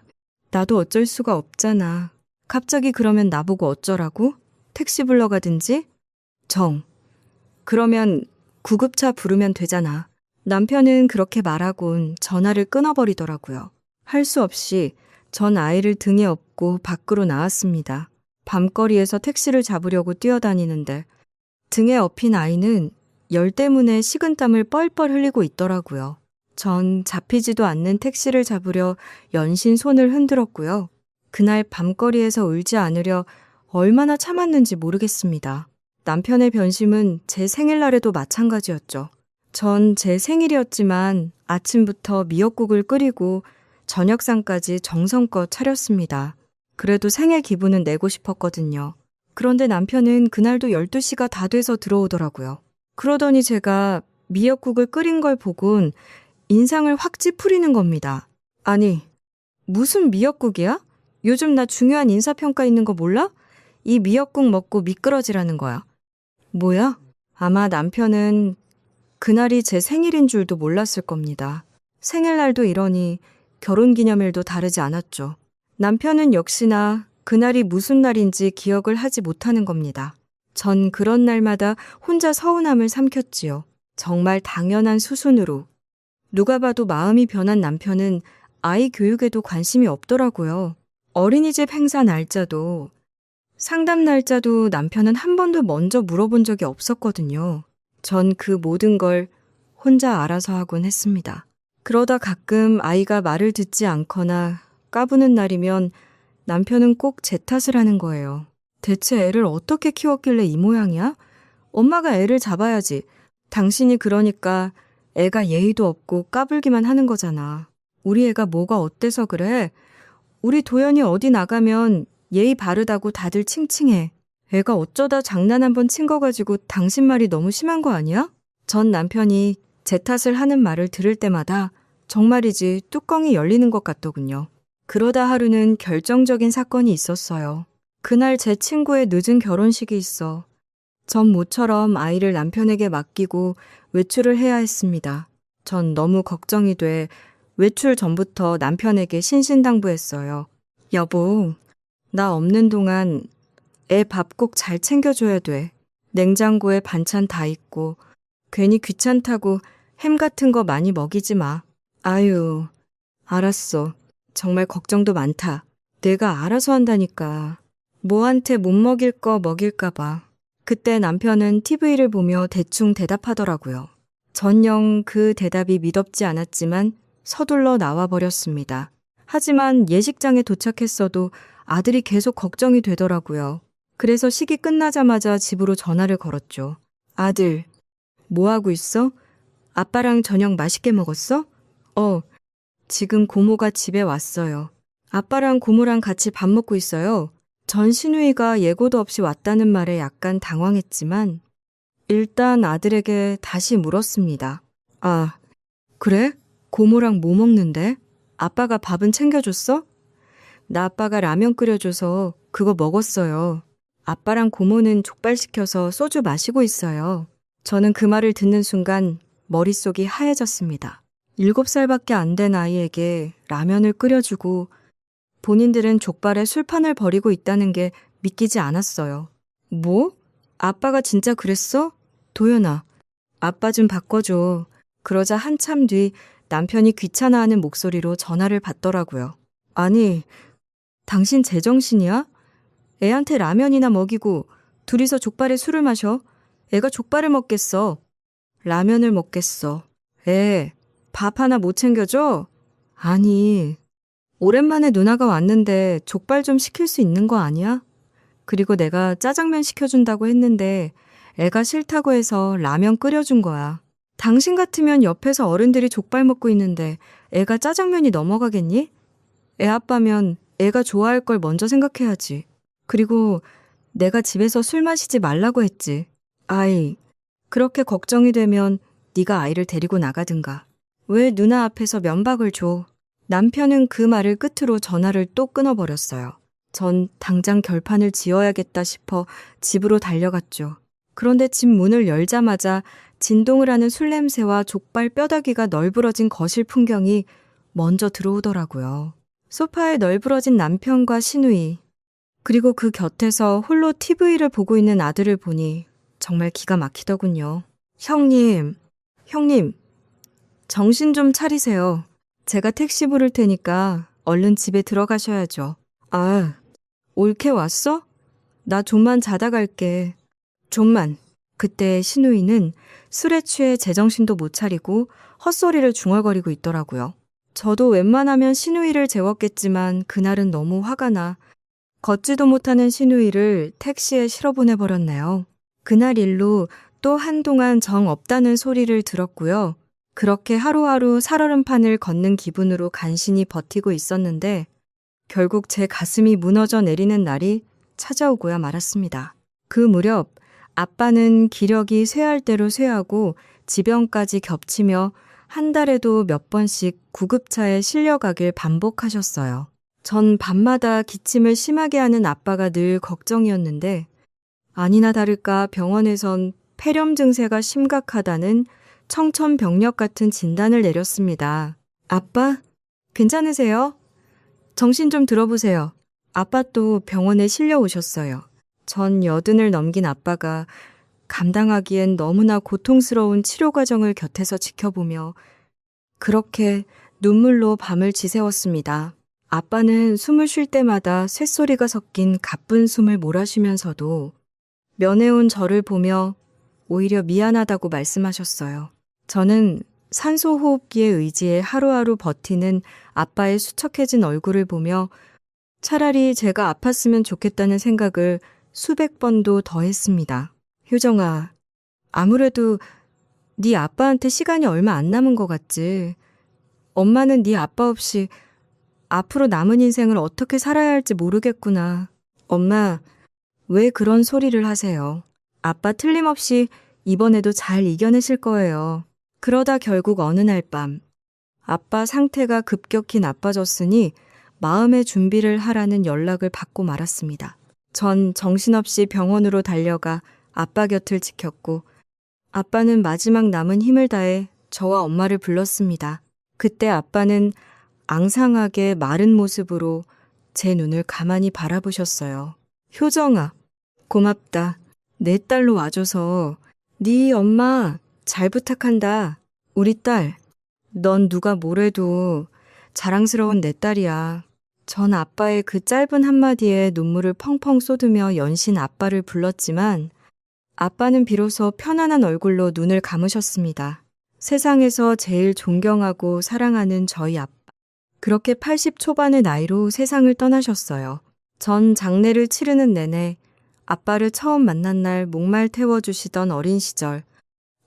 나도 어쩔 수가 없잖아. 갑자기 그러면 나보고 어쩌라고? 택시 불러가든지? 정. 그러면 구급차 부르면 되잖아. 남편은 그렇게 말하곤 전화를 끊어버리더라고요. 할 수 없이 전 아이를 등에 업고 밖으로 나왔습니다. 밤거리에서 택시를 잡으려고 뛰어다니는데 등에 업힌 아이는 열 때문에 식은땀을 뻘뻘 흘리고 있더라고요. 전 잡히지도 않는 택시를 잡으려 연신 손을 흔들었고요. 그날 밤거리에서 울지 않으려 얼마나 참았는지 모르겠습니다. 남편의 변심은 제 생일날에도 마찬가지였죠. 전 제 생일이었지만 아침부터 미역국을 끓이고 저녁상까지 정성껏 차렸습니다. 그래도 생일 기분은 내고 싶었거든요. 그런데 남편은 그날도 12시가 다 돼서 들어오더라고요. 그러더니 제가 미역국을 끓인 걸 보곤 인상을 확 찌푸리는 겁니다. 아니, 무슨 미역국이야? 요즘 나 중요한 인사평가 있는 거 몰라? 이 미역국 먹고 미끄러지라는 거야. 뭐야? 아마 남편은 그날이 제 생일인 줄도 몰랐을 겁니다. 생일날도 이러니 결혼기념일도 다르지 않았죠. 남편은 역시나 그날이 무슨 날인지 기억을 하지 못하는 겁니다. 전 그런 날마다 혼자 서운함을 삼켰지요. 정말 당연한 수순으로. 누가 봐도 마음이 변한 남편은 아이 교육에도 관심이 없더라고요. 어린이집 행사 날짜도 상담 날짜도 남편은 한 번도 먼저 물어본 적이 없었거든요. 전 그 모든 걸 혼자 알아서 하곤 했습니다. 그러다 가끔 아이가 말을 듣지 않거나 까부는 날이면 남편은 꼭 제 탓을 하는 거예요. 대체 애를 어떻게 키웠길래 이 모양이야? 엄마가 애를 잡아야지. 당신이 그러니까 애가 예의도 없고 까불기만 하는 거잖아. 우리 애가 뭐가 어때서 그래? 우리 도연이 어디 나가면 예의 바르다고 다들 칭칭해. 애가 어쩌다 장난 한 번 친 거 가지고 당신 말이 너무 심한 거 아니야? 전 남편이 제 탓을 하는 말을 들을 때마다 정말이지 뚜껑이 열리는 것 같더군요. 그러다 하루는 결정적인 사건이 있었어요. 그날 제 친구의 늦은 결혼식이 있어 전 모처럼 아이를 남편에게 맡기고 외출을 해야 했습니다. 전 너무 걱정이 돼 외출 전부터 남편에게 신신당부했어요. 여보, 나 없는 동안 애 밥 꼭 잘 챙겨줘야 돼. 냉장고에 반찬 다 있고 괜히 귀찮다고 햄 같은 거 많이 먹이지 마. 아유, 알았어. 정말 걱정도 많다. 내가 알아서 한다니까. 뭐한테 못 먹일 거 먹일까 봐. 그때 남편은 TV를 보며 대충 대답하더라고요. 전영 그 대답이 미덥지 않았지만 서둘러 나와버렸습니다. 하지만 예식장에 도착했어도 아들이 계속 걱정이 되더라고요. 그래서 식이 끝나자마자 집으로 전화를 걸었죠. 아들, 뭐 하고 있어? 아빠랑 저녁 맛있게 먹었어? 지금 고모가 집에 왔어요. 아빠랑 고모랑 같이 밥 먹고 있어요. 전 신우이가 예고도 없이 왔다는 말에 약간 당황했지만 일단 아들에게 다시 물었습니다. 아, 그래? 고모랑 뭐 먹는데? 아빠가 밥은 챙겨줬어? 나 아빠가 라면 끓여줘서 그거 먹었어요. 아빠랑 고모는 족발 시켜서 소주 마시고 있어요. 저는 그 말을 듣는 순간 머릿속이 하얘졌습니다. 7살밖에 안 된 아이에게 라면을 끓여주고 본인들은 족발에 술판을 벌이고 있다는 게 믿기지 않았어요. 뭐? 아빠가 진짜 그랬어? 도연아, 아빠 좀 바꿔줘. 그러자 한참 뒤 남편이 귀찮아하는 목소리로 전화를 받더라고요. 아니, 당신 제정신이야? 애한테 라면이나 먹이고 둘이서 족발에 술을 마셔? 애가 족발을 먹겠어. 라면을 먹겠어. 애, 밥 하나 못 챙겨줘? 아니, 오랜만에 누나가 왔는데 족발 좀 시킬 수 있는 거 아니야? 그리고 내가 짜장면 시켜준다고 했는데 애가 싫다고 해서 라면 끓여준 거야. 당신 같으면 옆에서 어른들이 족발 먹고 있는데 애가 짜장면이 넘어가겠니? 애 아빠면 애가 좋아할 걸 먼저 생각해야지. 그리고 내가 집에서 술 마시지 말라고 했지. 아이, 그렇게 걱정이 되면 네가 아이를 데리고 나가든가. 왜 누나 앞에서 면박을 줘? 남편은 그 말을 끝으로 전화를 또 끊어버렸어요. 전 당장 결판을 지어야겠다 싶어 집으로 달려갔죠. 그런데 집 문을 열자마자 진동을 하는 술 냄새와 족발 뼈다귀가 널브러진 거실 풍경이 먼저 들어오더라고요. 소파에 널브러진 남편과 시누이, 그리고 그 곁에서 홀로 TV를 보고 있는 아들을 보니 정말 기가 막히더군요. 형님, 정신 좀 차리세요. 제가 택시 부를 테니까 얼른 집에 들어가셔야죠. 아, 올케 왔어? 나 좀만 자다 갈게. 좀만. 그때 신우이는 술에 취해 제정신도 못 차리고 헛소리를 중얼거리고 있더라고요. 저도 웬만하면 신우이를 재웠겠지만 그날은 너무 화가 나 걷지도 못하는 신우이를 택시에 실어보내버렸네요. 그날 일로 또 한동안 정 없다는 소리를 들었고요. 그렇게 하루하루 살얼음판을 걷는 기분으로 간신히 버티고 있었는데 결국 제 가슴이 무너져 내리는 날이 찾아오고야 말았습니다. 그 무렵 아빠는 기력이 쇠할 대로 쇠하고 지병까지 겹치며 한 달에도 몇 번씩 구급차에 실려가길 반복하셨어요. 전 밤마다 기침을 심하게 하는 아빠가 늘 걱정이었는데 아니나 다를까 병원에선 폐렴 증세가 심각하다는 청천벽력 같은 진단을 내렸습니다. 아빠, 괜찮으세요? 정신 좀 들어보세요. 아빠 또 병원에 실려오셨어요. 전 80을 넘긴 아빠가 감당하기엔 너무나 고통스러운 치료 과정을 곁에서 지켜보며 그렇게 눈물로 밤을 지새웠습니다. 아빠는 숨을 쉴 때마다 쇳소리가 섞인 가쁜 숨을 몰아쉬면서도 면회온 저를 보며 오히려 미안하다고 말씀하셨어요. 저는 산소호흡기에 의지해 하루하루 버티는 아빠의 수척해진 얼굴을 보며 차라리 제가 아팠으면 좋겠다는 생각을 수백 번도 더 했습니다. 효정아, 아무래도 네 아빠한테 시간이 얼마 안 남은 것 같지. 엄마는 네 아빠 없이 앞으로 남은 인생을 어떻게 살아야 할지 모르겠구나. 엄마, 왜 그런 소리를 하세요? 아빠 틀림없이 이번에도 잘 이겨내실 거예요. 그러다 결국 어느 날 밤, 아빠 상태가 급격히 나빠졌으니 마음의 준비를 하라는 연락을 받고 말았습니다. 전 정신없이 병원으로 달려가 아빠 곁을 지켰고, 아빠는 마지막 남은 힘을 다해 저와 엄마를 불렀습니다. 그때 아빠는 앙상하게 마른 모습으로 제 눈을 가만히 바라보셨어요. 효정아, 고맙다. 내 딸로 와줘서. 네 엄마 잘 부탁한다. 우리 딸, 넌 누가 뭐래도 자랑스러운 내 딸이야. 전 아빠의 그 짧은 한마디에 눈물을 펑펑 쏟으며 연신 아빠를 불렀지만 아빠는 비로소 편안한 얼굴로 눈을 감으셨습니다. 세상에서 제일 존경하고 사랑하는 저희 아빠. 그렇게 80 초반의 나이로 세상을 떠나셨어요. 전 장례를 치르는 내내 아빠를 처음 만난 날 목말 태워주시던 어린 시절,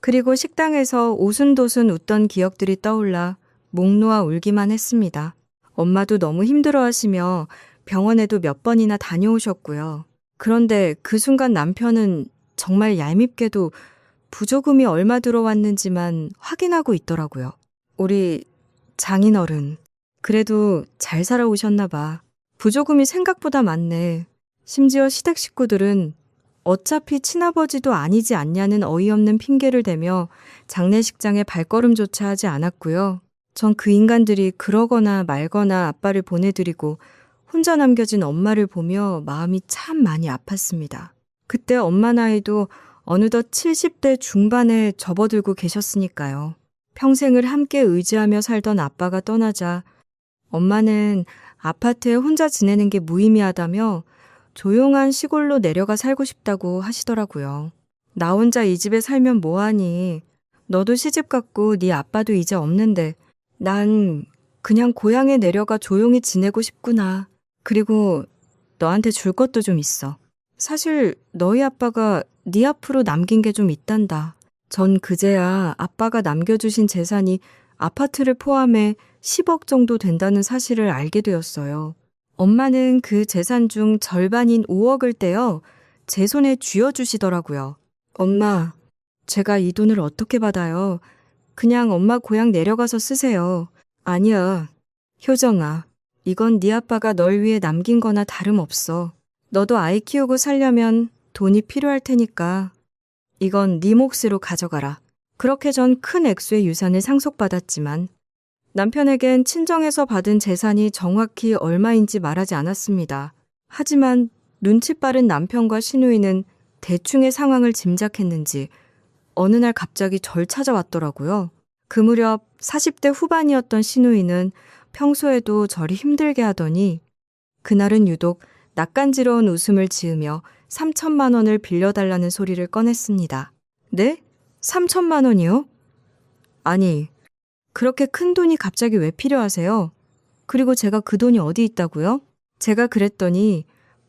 그리고 식당에서 오순도순 웃던 기억들이 떠올라 목 놓아 울기만 했습니다. 엄마도 너무 힘들어하시며 병원에도 몇 번이나 다녀오셨고요. 그런데 그 순간 남편은 정말 얄밉게도 부조금이 얼마 들어왔는지만 확인하고 있더라고요. 우리 장인어른, 그래도 잘 살아오셨나 봐. 부조금이 생각보다 많네. 심지어 시댁 식구들은 어차피 친아버지도 아니지 않냐는 어이없는 핑계를 대며 장례식장에 발걸음조차 하지 않았고요. 전 그 인간들이 그러거나 말거나 아빠를 보내드리고 혼자 남겨진 엄마를 보며 마음이 참 많이 아팠습니다. 그때 엄마 나이도 어느덧 70대 중반에 접어들고 계셨으니까요. 평생을 함께 의지하며 살던 아빠가 떠나자 엄마는 아파트에 혼자 지내는 게 무의미하다며 조용한 시골로 내려가 살고 싶다고 하시더라고요. 나 혼자 이 집에 살면 뭐하니? 너도 시집 갔고 네 아빠도 이제 없는데 난 그냥 고향에 내려가 조용히 지내고 싶구나. 그리고 너한테 줄 것도 좀 있어. 사실 너희 아빠가 네 앞으로 남긴 게 좀 있단다. 전 그제야 아빠가 남겨주신 재산이 아파트를 포함해 10억 정도 된다는 사실을 알게 되었어요. 엄마는 그 재산 중 절반인 5억을 떼어 제 손에 쥐어주시더라고요. 엄마, 제가 이 돈을 어떻게 받아요? 그냥 엄마 고향 내려가서 쓰세요. 아니야, 효정아. 이건 네 아빠가 널 위해 남긴 거나 다름없어. 너도 아이 키우고 살려면 돈이 필요할 테니까 이건 네 몫으로 가져가라. 그렇게 전 큰 액수의 유산을 상속받았지만 남편에겐 친정에서 받은 재산이 정확히 얼마인지 말하지 않았습니다. 하지만 눈치 빠른 남편과 시누이는 대충의 상황을 짐작했는지 어느 날 갑자기 절 찾아왔더라고요. 그 무렵 40대 후반이었던 시누이는 평소에도 저를 힘들게 하더니 그날은 유독 낯간지러운 웃음을 지으며 3천만 원을 빌려달라는 소리를 꺼냈습니다. 네? 3천만 원이요? 아니, 그렇게 큰 돈이 갑자기 왜 필요하세요? 그리고 제가 그 돈이 어디 있다고요? 제가 그랬더니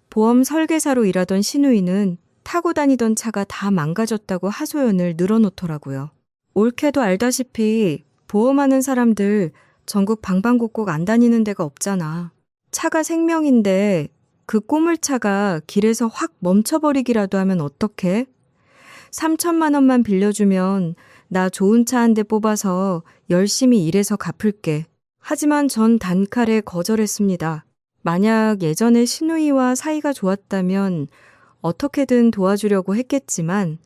보험 설계사로 일하던 시누이는 타고 다니던 차가 다 망가졌다고 하소연을 늘어놓더라고요. 옳게도 알다시피 보험하는 사람들 전국 방방곡곡 안 다니는 데가 없잖아. 차가 생명인데 그 꼬물차가 길에서 확 멈춰버리기라도 하면 어떡해? 3천만 원만 빌려주면 나 좋은 차 한 대 뽑아서 열심히 일해서 갚을게. 하지만 전 단칼에 거절했습니다. 만약 예전에 시누이와 사이가 좋았다면 어떻게든 도와주려고 했겠지만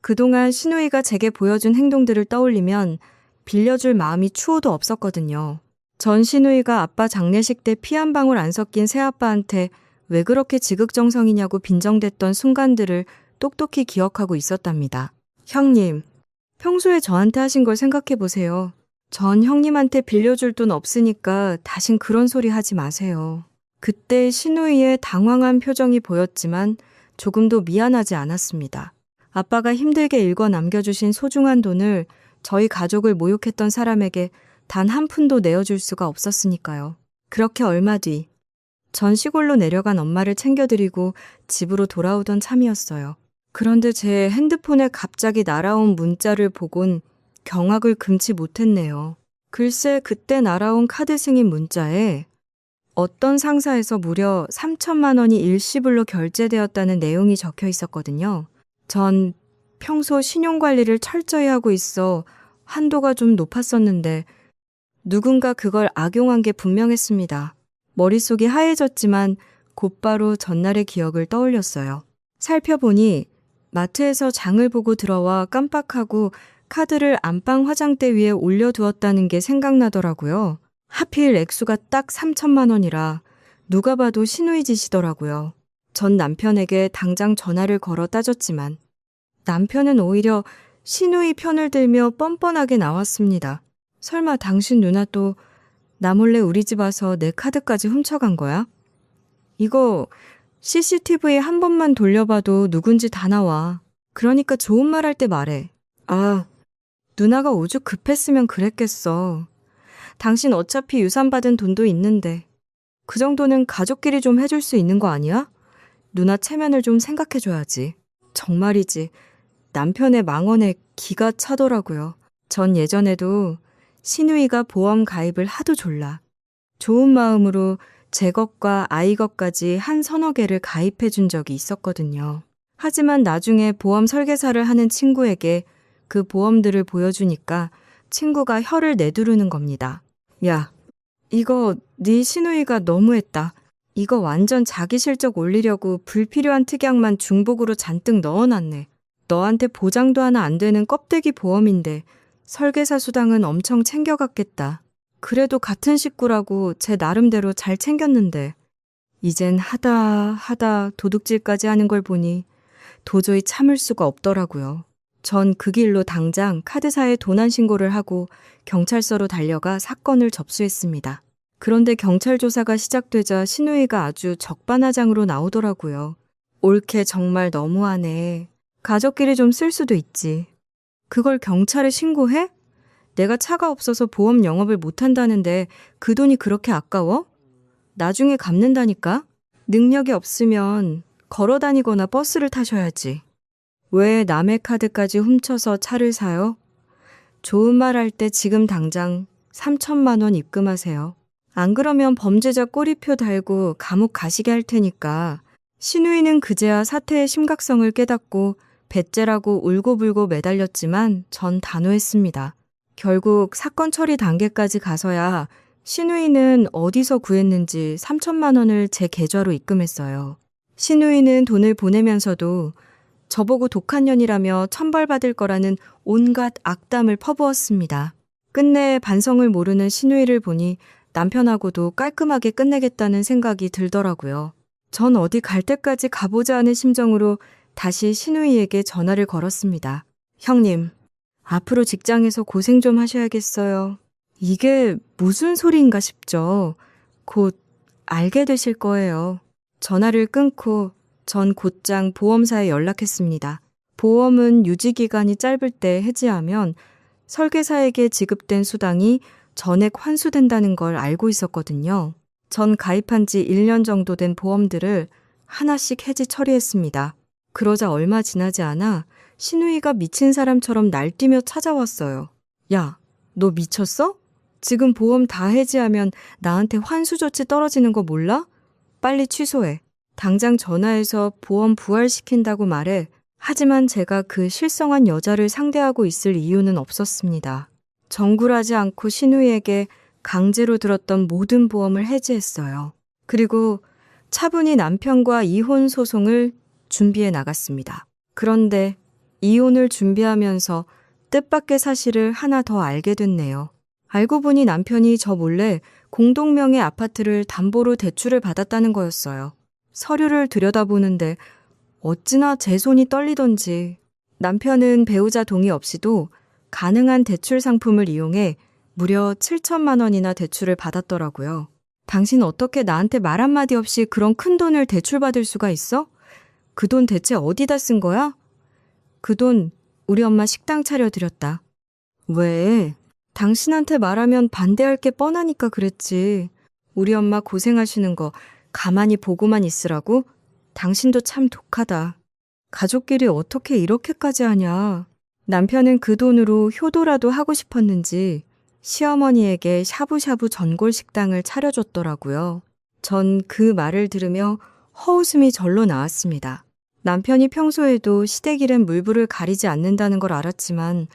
그동안 시누이가 제게 보여준 행동들을 떠올리면 빌려줄 마음이 추호도 없었거든요. 전 시누이가 아빠 장례식 때 피 한 방울 안 섞인 새아빠한테 왜 그렇게 지극정성이냐고 빈정댔던 순간들을 똑똑히 기억하고 있었답니다. 형님, 평소에 저한테 하신 걸 생각해 보세요. 전 형님한테 빌려줄 돈 없으니까 다신 그런 소리 하지 마세요. 그때 시누이의 당황한 표정이 보였지만 조금도 미안하지 않았습니다. 아빠가 힘들게 일궈 남겨주신 소중한 돈을 저희 가족을 모욕했던 사람에게 단 한 푼도 내어줄 수가 없었으니까요. 그렇게 얼마 뒤, 전 시골로 내려간 엄마를 챙겨드리고 집으로 돌아오던 참이었어요. 그런데 제 핸드폰에 갑자기 날아온 문자를 보곤 경악을 금치 못했네요. 글쎄 그때 날아온 카드 승인 문자에 어떤 상사에서 무려 3천만 원이 일시불로 결제되었다는 내용이 적혀 있었거든요. 전 평소 신용관리를 철저히 하고 있어 한도가 좀 높았었는데 누군가 그걸 악용한 게 분명했습니다. 머릿속이 하얘졌지만 곧바로 전날의 기억을 떠올렸어요. 살펴보니 마트에서 장을 보고 들어와 깜빡하고 카드를 안방 화장대 위에 올려두었다는 게 생각나더라고요. 하필 액수가 딱 3천만 원이라 누가 봐도 시누이 짓이더라고요. 전 남편에게 당장 전화를 걸어 따졌지만 남편은 오히려 시누이 편을 들며 뻔뻔하게 나왔습니다. 설마 당신 누나 또 나 몰래 우리 집 와서 내 카드까지 훔쳐간 거야? 이거 CCTV 한 번만 돌려봐도 누군지 다 나와. 그러니까 좋은 말 할 때 말해. 아, 누나가 오죽 급했으면 그랬겠어. 당신 어차피 유산 받은 돈도 있는데 그 정도는 가족끼리 좀 해줄 수 있는 거 아니야? 누나 체면을 좀 생각해줘야지. 정말이지. 남편의 망언에 기가 차더라고요. 전 예전에도 시누이가 보험 가입을 하도 졸라 좋은 마음으로 제 것과 아이 것까지 한 서너 개를 가입해 준 적이 있었거든요. 하지만 나중에 보험 설계사를 하는 친구에게 그 보험들을 보여주니까 친구가 혀를 내두르는 겁니다. 야, 이거 네 시누이가 너무했다. 이거 완전 자기 실적 올리려고 불필요한 특약만 중복으로 잔뜩 넣어놨네. 너한테 보장도 하나 안 되는 껍데기 보험인데 설계사 수당은 엄청 챙겨갔겠다. 그래도 같은 식구라고 제 나름대로 잘 챙겼는데 이젠 하다 도둑질까지 하는 걸 보니 도저히 참을 수가 없더라고요. 전 그 길로 당장 카드사에 도난 신고를 하고 경찰서로 달려가 사건을 접수했습니다. 그런데 경찰 조사가 시작되자 시누이가 아주 적반하장으로 나오더라고요. 옳게 정말 너무하네. 가족끼리 좀 쓸 수도 있지. 그걸 경찰에 신고해? 내가 차가 없어서 보험 영업을 못한다는데 그 돈이 그렇게 아까워? 나중에 갚는다니까? 능력이 없으면 걸어 다니거나 버스를 타셔야지. 왜 남의 카드까지 훔쳐서 차를 사요? 좋은 말 할 때 지금 당장 3천만 원 입금하세요. 안 그러면 범죄자 꼬리표 달고 감옥 가시게 할 테니까. 시누이는 그제야 사태의 심각성을 깨닫고 배째라고 울고불고 매달렸지만 전 단호했습니다. 결국 사건 처리 단계까지 가서야 시누이는 어디서 구했는지 3천만 원을 제 계좌로 입금했어요. 시누이는 돈을 보내면서도 저보고 독한 년이라며 천벌받을 거라는 온갖 악담을 퍼부었습니다. 끝내 반성을 모르는 시누이를 보니 남편하고도 깔끔하게 끝내겠다는 생각이 들더라고요. 전 어디 갈 때까지 가보자 하는 심정으로 다시 시누이에게 전화를 걸었습니다. 형님, 앞으로 직장에서 고생 좀 하셔야겠어요. 이게 무슨 소리인가 싶죠. 곧 알게 되실 거예요. 전화를 끊고 전 곧장 보험사에 연락했습니다. 보험은 유지기간이 짧을 때 해지하면 설계사에게 지급된 수당이 전액 환수된다는 걸 알고 있었거든요. 전 가입한 지 1년 정도 된 보험들을 하나씩 해지 처리했습니다. 그러자 얼마 지나지 않아 시누이가 미친 사람처럼 날뛰며 찾아왔어요. 야, 너 미쳤어? 지금 보험 다 해지하면 나한테 환수 조치 떨어지는 거 몰라? 빨리 취소해. 당장 전화해서 보험 부활시킨다고 말해. 하지만 제가 그 실성한 여자를 상대하고 있을 이유는 없었습니다. 정굴하지 않고 시누이에게 강제로 들었던 모든 보험을 해지했어요. 그리고 차분히 남편과 이혼 소송을 준비해 나갔습니다. 그런데 이혼을 준비하면서 뜻밖의 사실을 하나 더 알게 됐네요. 알고 보니 남편이 저 몰래 공동명의 아파트를 담보로 대출을 받았다는 거였어요. 서류를 들여다보는데 어찌나 제 손이 떨리던지 남편은 배우자 동의 없이도 가능한 대출 상품을 이용해 무려 7천만 원이나 대출을 받았더라고요. 당신 어떻게 나한테 말 한마디 없이 그런 큰 돈을 대출받을 수가 있어? 그 돈 대체 어디다 쓴 거야? 그 돈 우리 엄마 식당 차려드렸다. 왜? 당신한테 말하면 반대할 게 뻔하니까 그랬지. 우리 엄마 고생하시는 거 가만히 보고만 있으라고? 당신도 참 독하다. 가족끼리 어떻게 이렇게까지 하냐. 남편은 그 돈으로 효도라도 하고 싶었는지 시어머니에게 샤브샤브 전골 식당을 차려줬더라고요. 전 그 말을 들으며 허웃음이 절로 나왔습니다. 남편이 평소에도 시댁일엔 물불을 가리지 않는다는 걸 알았지만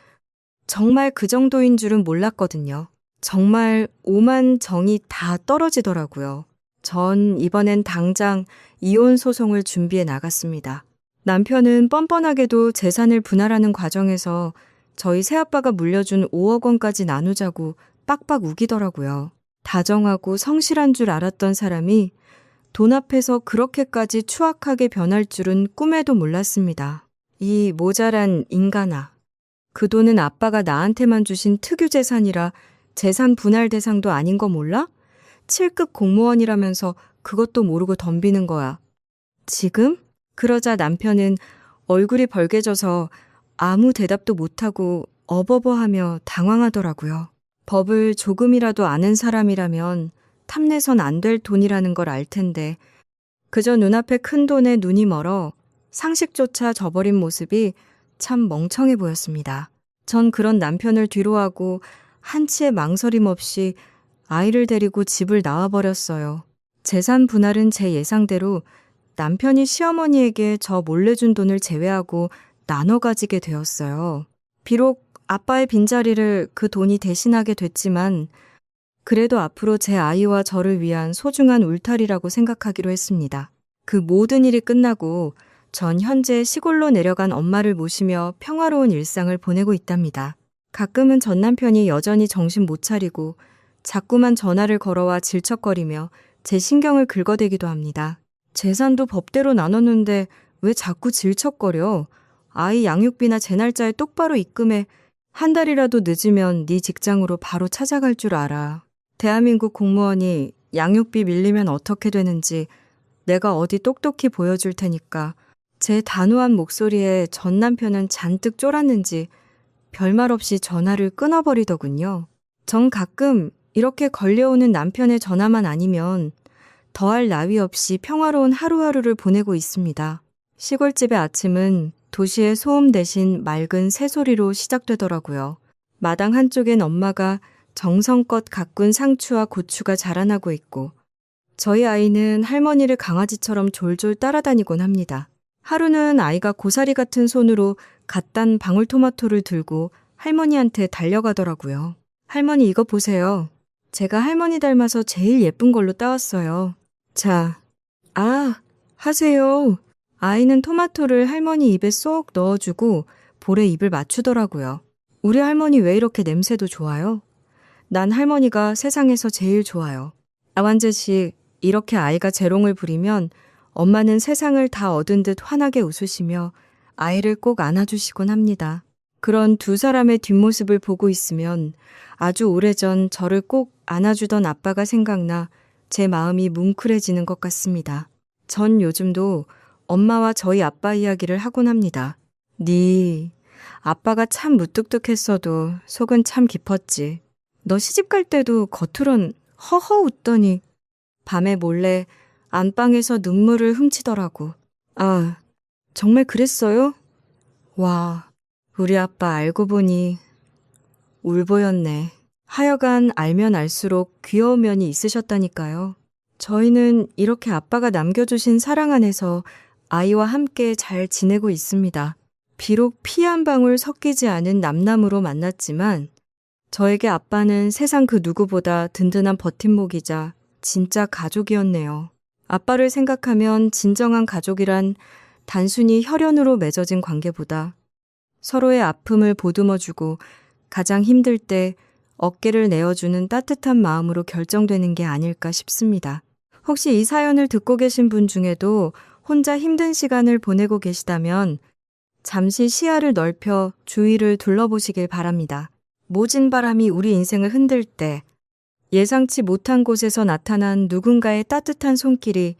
정말 그 정도인 줄은 몰랐거든요. 정말 오만 정이 다 떨어지더라고요. 전 이번엔 당장 이혼 소송을 준비해 나갔습니다. 남편은 뻔뻔하게도 재산을 분할하는 과정에서 저희 새아빠가 물려준 5억 원까지 나누자고 빡빡 우기더라고요. 다정하고 성실한 줄 알았던 사람이 돈 앞에서 그렇게까지 추악하게 변할 줄은 꿈에도 몰랐습니다. 이 모자란 인간아. 그 돈은 아빠가 나한테만 주신 특유 재산이라 재산 분할 대상도 아닌 거 몰라? 7급 공무원이라면서 그것도 모르고 덤비는 거야. 지금? 그러자 남편은 얼굴이 벌개져서 아무 대답도 못하고 어버버하며 당황하더라고요. 법을 조금이라도 아는 사람이라면 탐내선 안 될 돈이라는 걸 알 텐데 그저 눈앞에 큰 돈에 눈이 멀어 상식조차 저버린 모습이 참 멍청해 보였습니다. 전 그런 남편을 뒤로하고 한치의 망설임 없이 아이를 데리고 집을 나와버렸어요. 재산 분할은 제 예상대로 남편이 시어머니에게 저 몰래 준 돈을 제외하고 나눠 가지게 되었어요. 비록 아빠의 빈자리를 그 돈이 대신하게 됐지만 그래도 앞으로 제 아이와 저를 위한 소중한 울타리라고 생각하기로 했습니다. 그 모든 일이 끝나고 전 현재 시골로 내려간 엄마를 모시며 평화로운 일상을 보내고 있답니다. 가끔은 전 남편이 여전히 정신 못 차리고 자꾸만 전화를 걸어와 질척거리며 제 신경을 긁어대기도 합니다. 재산도 법대로 나눴는데 왜 자꾸 질척거려? 아이 양육비나 제 날짜에 똑바로 입금해. 한 달이라도 늦으면 네 직장으로 바로 찾아갈 줄 알아. 대한민국 공무원이 양육비 밀리면 어떻게 되는지 내가 어디 똑똑히 보여줄 테니까. 제 단호한 목소리에 전 남편은 잔뜩 쫄았는지 별말 없이 전화를 끊어버리더군요. 전 가끔 이렇게 걸려오는 남편의 전화만 아니면 더할 나위 없이 평화로운 하루하루를 보내고 있습니다. 시골집의 아침은 도시의 소음 대신 맑은 새소리로 시작되더라고요. 마당 한쪽엔 엄마가 정성껏 가꾼 상추와 고추가 자라나고 있고 저희 아이는 할머니를 강아지처럼 졸졸 따라다니곤 합니다. 하루는 아이가 고사리 같은 손으로 갓 딴 방울토마토를 들고 할머니한테 달려가더라고요. 할머니 이거 보세요. 제가 할머니 닮아서 제일 예쁜 걸로 따왔어요. 자, 하세요. 아이는 토마토를 할머니 입에 쏙 넣어주고 볼에 입을 맞추더라고요. 우리 할머니 왜 이렇게 냄새도 좋아요? 난 할머니가 세상에서 제일 좋아요. 아완제씨, 이렇게 아이가 재롱을 부리면 엄마는 세상을 다 얻은 듯 환하게 웃으시며 아이를 꼭 안아주시곤 합니다. 그런 두 사람의 뒷모습을 보고 있으면 아주 오래전 저를 꼭 안아주던 아빠가 생각나 제 마음이 뭉클해지는 것 같습니다. 전 요즘도 엄마와 저희 아빠 이야기를 하곤 합니다. 네 아빠가 참 무뚝뚝했어도 속은 참 깊었지. 너 시집갈 때도 겉으론 허허 웃더니 밤에 몰래 안방에서 눈물을 훔치더라고. 아, 정말 그랬어요? 와, 우리 아빠 알고 보니 울보였네. 하여간 알면 알수록 귀여운 면이 있으셨다니까요. 저희는 이렇게 아빠가 남겨주신 사랑 안에서 아이와 함께 잘 지내고 있습니다. 비록 피 한 방울 섞이지 않은 남남으로 만났지만 저에게 아빠는 세상 그 누구보다 든든한 버팀목이자 진짜 가족이었네요. 아빠를 생각하면 진정한 가족이란 단순히 혈연으로 맺어진 관계보다 서로의 아픔을 보듬어주고 가장 힘들 때 어깨를 내어주는 따뜻한 마음으로 결정되는 게 아닐까 싶습니다. 혹시 이 사연을 듣고 계신 분 중에도 혼자 힘든 시간을 보내고 계시다면 잠시 시야를 넓혀 주위를 둘러보시길 바랍니다. 모진 바람이 우리 인생을 흔들 때 예상치 못한 곳에서 나타난 누군가의 따뜻한 손길이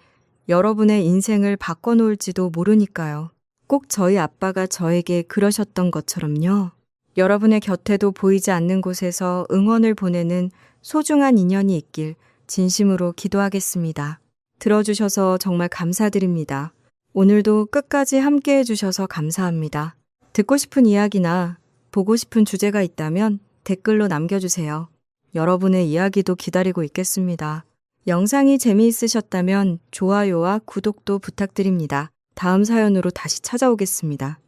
여러분의 인생을 바꿔놓을지도 모르니까요. 꼭 저희 아빠가 저에게 그러셨던 것처럼요. 여러분의 곁에도 보이지 않는 곳에서 응원을 보내는 소중한 인연이 있길 진심으로 기도하겠습니다. 들어주셔서 정말 감사드립니다. 오늘도 끝까지 함께 해주셔서 감사합니다. 듣고 싶은 이야기나 보고 싶은 주제가 있다면 댓글로 남겨주세요. 여러분의 이야기도 기다리고 있겠습니다. 영상이 재미있으셨다면 좋아요와 구독도 부탁드립니다. 다음 사연으로 다시 찾아오겠습니다.